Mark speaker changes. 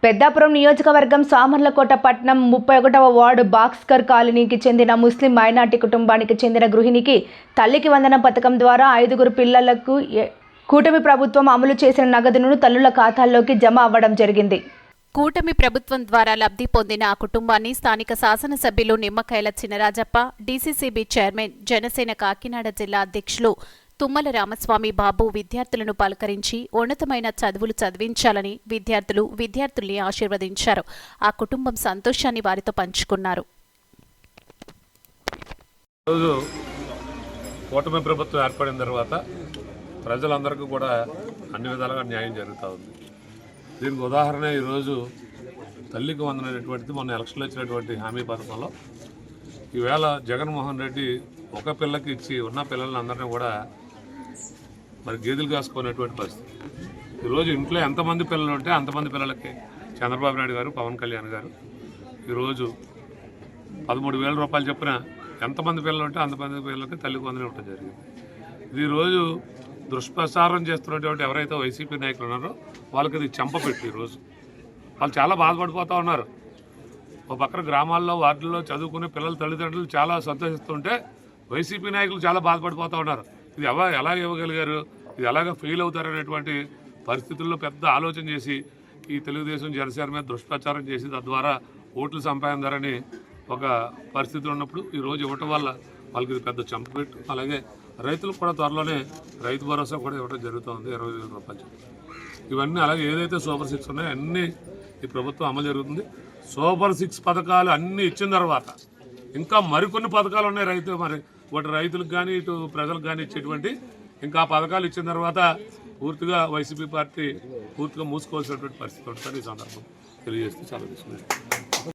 Speaker 1: పెద్దాపురం నియోజకవర్గం సామర్లకోట పట్టణం 31వ వార్డు బాక్స్కర్ కాలనీకి చెందిన ముస్లిం మైనార్టీ కుటుంబానికి చెందిన గృహిణికి తల్లికి వందనం పథకం ద్వారా 5 పిల్లలకు కూటమి ప్రభుత్వం అమలు చేసిన నగదును తల్లుల ఖాతాల్లోకి జమ అవ్వడం జరిగింది.
Speaker 2: కూటమి ప్రభుత్వం ద్వారా లబ్ధి పొందిన ఆ కుటుంబాన్ని స్థానిక శాసనసభ్యులు నిమ్మకాయల చినరాజప్ప, డీసీసీబీ చైర్మన్, జనసేన కాకినాడ జిల్లా అధ్యక్షులు తుమ్మల రామస్వామి బాబు విద్యార్థులను పలకరించి ఉన్నతమైన చదువులు చదివించాలని విద్యార్థుల్ని ఆశీర్వదించారు. ఆ కుటుంబం సంతోషాన్ని వారితో పంచుకున్నారు.
Speaker 3: ఈరోజు కూటమి ప్రభుత్వం ఏర్పడిన తర్వాత ప్రజలందరికీ కూడా అన్ని విధాలుగా న్యాయం జరుగుతూ ఉంది. దీనికి ఉదాహరణ ఈరోజు తల్లికి వందనటువంటిది మొన్న ఎలక్షన్లో ఇచ్చినటువంటి హామీ పథకంలో ఈవేళ జగన్మోహన్ రెడ్డి ఒక పిల్లకి ఇచ్చి ఉన్న పిల్లల్ని అందరినీ కూడా మరి గేదెలు కాసుకునేటువంటి పరిస్థితి. ఈరోజు ఇంట్లో ఎంతమంది పిల్లలు ఉంటే అంతమంది పిల్లలకి చంద్రబాబు నాయుడు గారు, పవన్ కళ్యాణ్ గారు ఈరోజు 13,000 రూపాయలు చెప్పిన ఎంతమంది పిల్లలు ఉంటే అంతమంది పిల్లలకి తల్లికి వందనం ఇవ్వడం జరిగింది. ఇది ఈరోజు దుష్ప్రచారం చేస్తున్నటువంటి ఎవరైతే వైసీపీ నాయకులు ఉన్నారో వాళ్ళకి ఇది చెంపపెట్టి ఈరోజు వాళ్ళు చాలా బాధపడిపోతూ ఉన్నారు. ఒక పక్కన గ్రామాల్లో వార్డుల్లో చదువుకునే పిల్లల తల్లిదండ్రులు చాలా సంతోషిస్తుంటే వైసీపీ నాయకులు చాలా బాధపడిపోతూ ఉన్నారు. ఇది ఎలా ఇవ్వగలిగారు, ఇది ఎలాగ ఫెయిల్ అవుతారనేటువంటి పరిస్థితుల్లో పెద్ద ఆలోచన చేసి ఈ తెలుగుదేశం జనసేన మీద దుష్ప్రచారం చేసి తద్వారా ఓట్లు సంపాదించారని ఒక పరిస్థితి ఉన్నప్పుడు ఈరోజు ఇవ్వటం వల్ల వాళ్ళకి ఇది పెద్ద చంపపెట్టు. అలాగే రైతులకు కూడా త్వరలోనే రైతు భరోసా కూడా ఇవ్వడం జరుగుతుంది, 20,000 రూపాయలు. ఇవన్నీ అలాగే ఏదైతే సూపర్ 6 ఉన్నాయో అన్నీ ఈ ప్రభుత్వం అమలు జరుగుతుంది. సూపర్ 6 పథకాలు అన్నీ ఇచ్చిన తర్వాత ఇంకా మరికొన్ని పథకాలు ఉన్నాయి వాటి రైతులకు కానీ ఇటు ప్రజలకు కానీ ఇచ్చేటువంటి ఇంకా ఆ పథకాలు ఇచ్చిన తర్వాత పూర్తిగా వైసీపీ పార్టీ పూర్తిగా మూసుకోవాల్సినటువంటి పరిస్థితి ఉంటుంది. ఈ సందర్భం తెలియజేస్తూ చాలా తీసుకున్నాను.